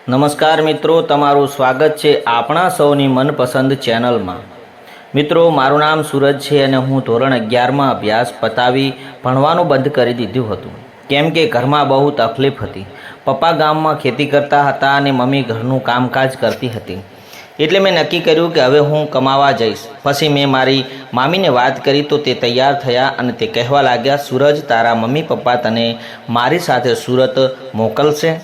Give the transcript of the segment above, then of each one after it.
નમસ્કાર મિત્રો, તમારું સ્વાગત છે આપણા સૌની મનપસંદ ચેનલમાં। મિત્રો, મારું નામ સૂરજ છે અને હું ધોરણ 11માં અભ્યાસ પતાવી ભણવાનું બંધ કરી દીધું હતું, કેમ કે ઘરમાં બહુ તકલીફ હતી। પપ્પા ગામમાં ખેતી કરતા હતા અને મમ્મી ઘરનું કામકાજ કરતી હતી, એટલે મેં નક્કી કર્યું કે હવે હું કમાવા જઈશ। પછી મેં મારી મામીને વાત કરી તો તે તૈયાર થયા અને તે કહેવા લાગ્યા, સૂરજ, તારા મમ્મી પપ્પા તને મારી સાથે સુરત મોકલશે?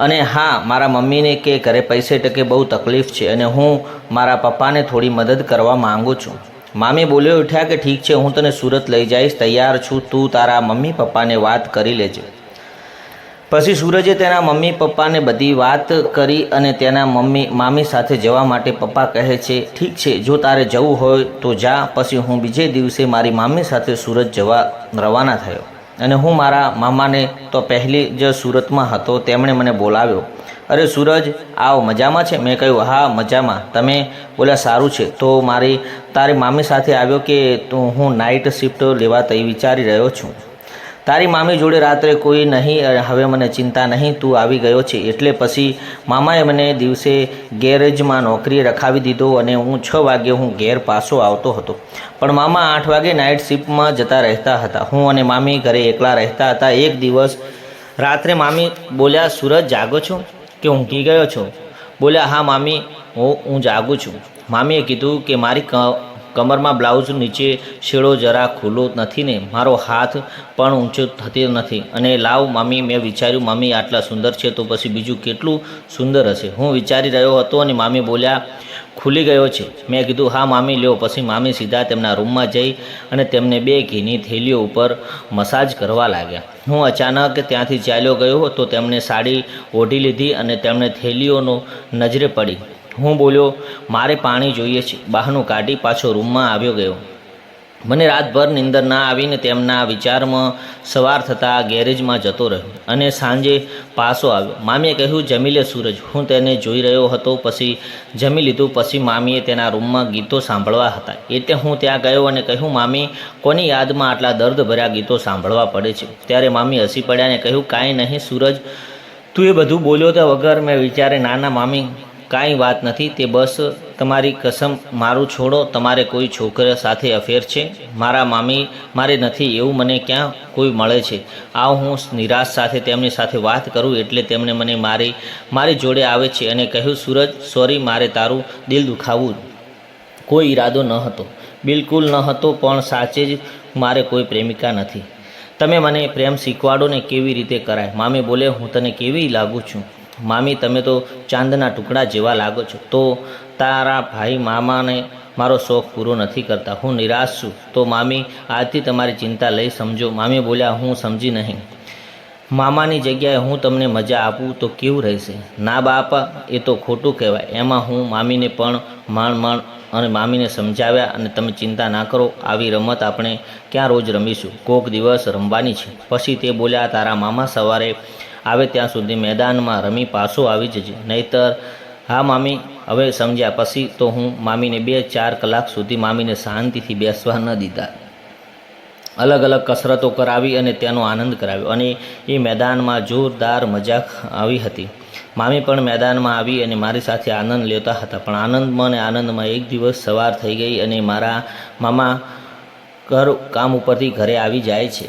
અને હા, મારા મમ્મીને કે ઘરે પૈસે ટકે બહુ તકલીફ છે અને હું મારા પપ્પાને થોડી મદદ કરવા માંગુ છું। મામી બોલી ઉઠ્યા કે ઠીક છે, હું તને સુરત લઈ જઈશ, તૈયાર છું, તું તારા મમ્મી પપ્પાને વાત કરી લેજે। પછી સૂરજે તેના મમ્મી પપ્પાને બધી વાત કરી અને તેના મામી સાથે જવા માટે પપ્પા કહે છે, ઠીક છે, જો તારે જવું હોય તો જા। પછી હું બીજે દિવસે મારી મામી સાથે સુરત જવા રવાના થયો અને હું મારા મામાને તો પહેલી જ સુરતમાં હતો, તેમણે મને બોલાવ્યો। અરે સૂરજ, આવ, મજામાં છે? મેં કહ્યું, હા મજામાં। તમે? બોલ્યા, સારું છે। તો તારી મામી સાથે આવ્યો કે હું નાઇટ શિફ્ટ લેવા વિચારી રહ્યો છું। તારી મામી જોડે રાત્રે કોઈ નહીં, હવે મને ચિંતા નહીં, તું આવી ગયો છે એટલે। પછી મામાએ મને દિવસે ગેરેજમાં નોકરીએ રખાવી દીધો અને હું 6 વાગે હું ઘેર પાછો આવતો હતો, પણ મામા 8 વાગે નાઇટ શિફ્ટમાં જતા રહેતા હતા। હું અને મામી ઘરે એકલા રહેતા હતા। એક દિવસ રાત્રે મામી બોલ્યા, સૂરજ, જાગો છો કે ઊંઘી ગયો છો? બોલ્યા, હા મામી, હું જાગું છું। મામીએ કીધું કે મારી કમરમાં બ્લાઉઝ નીચે શેડો જરા ખુલ્લો નથી ને, મારો હાથ પણ ઊંચો થતો નથી, અને લાવ મામી, મેં વિચાર્યું મામી આટલા સુંદર છે તો પછી બીજું કેટલું સુંદર હશે, હું વિચારી રહ્યો હતો અને મામી બોલ્યા, ખુલી ગયો છે? મેં કીધું, હા મામી, લ્યો। પછી મામી સીધા તેમના રૂમમાં જઈ અને તેમને 2 ઘીની થેલીઓ ઉપર મસાજ કરવા લાગ્યા। હું અચાનક ત્યાંથી ચાલ્યો ગયો તો તેમણે સાડી ઓઢી લીધી અને તેમણે થેલીઓનો નજરે પડી। હું બોલ્યો, મારે પાણી જોઈએ છે, બહાનું કાઢી પાછો રૂમમાં આવ્યો ગયો। મને રાતભર નીંદર ના આવીને તેમના વિચારમાં સવાર થતાં ગેરેજમાં જતો રહ્યો અને સાંજે પાછો આવ્યો। મામીએ કહ્યું, જમી લે સૂરજ। હું તેને જોઈ રહ્યો હતો, પછી જમી લીધું। પછી મામીએ તેના રૂમમાં ગીતો સાંભળવા હતા, એટલે હું ત્યાં ગયો અને કહ્યું, મામી, કોની યાદમાં આટલા દર્દભર્યા ગીતો સાંભળવા પડે છે? ત્યારે મામી હસી પડ્યા અને કહ્યું, કાંઈ નહીં સૂરજ, તું એ બધું બોલ્યો તો વગર મેં વિચારે, નાના મામી, કાંઈ વાત નથી, તે બસ તમારી કસમ, મારું છોડો, તમારે કોઈ છોકરા સાથે અફેર છે? મારા મામી, મારે નથી, એવું મને ક્યાં કોઈ મળે છે? આવ, હું નિરાશ સાથે તેમની સાથે વાત કરું એટલે તેમણે મને મારી જોડે આવે છે અને કહ્યું, સૂરજ, સોરી, મારે તારું દિલ દુખાવું કોઈ ઈરાદો ન હતો, બિલકુલ ન હતો, પણ સાચે જ મારે કોઈ પ્રેમિકા નથી। તમે મને પ્રેમ શીખવાડો ને કેવી રીતે કરાય। મામી બોલે, હું તને કેવી લાગુ છું? મામી, તમે તો ચાંદના ટુકડા જેવા લાગો છો। તો તારા ભાઈ મામાને મારો શોખ પૂરો નથી કરતા, હું નિરાશ છું। તો મામી, આજથી તમારી ચિંતા લઈ સમજો। મામી બોલ્યા, હું સમજી નહીં। મામાની જગ્યાએ હું તમને મજા આપું તો કેવું રહેશે? ના બાપા, એ તો ખોટું કહેવાય। એમાં હું મામીને પણ માંડ અને મામીને સમજાવ્યા અને તમે ચિંતા ના કરો, આવી રમત આપણે ક્યાં રોજ રમીશું, કોક દિવસ રમવાની છે। પછી તે બોલ્યા, તારા મામા સવારે આવે ત્યાં સુધી મેદાનમાં રમી પાછો આવી જજે, નહીતર? હા મામી, હવે સમજ્યા। પછી તો હું મામીને 2-4 કલાક સુધી મામીને શાંતિથી બેસવા ન દીધા, અલગ અલગ કસરતો કરાવી અને તેનો આનંદ કરાવ્યો, અને એ મેદાનમાં જોરદાર મજા આવી હતી। મામી પણ મેદાનમાં આવી અને મારી સાથે આનંદ લેતા હતા, પણ આનંદમાં એક દિવસ સવાર થઈ ગઈ અને મારા મામા કામ ઉપરથી ઘરે આવી જાય છે।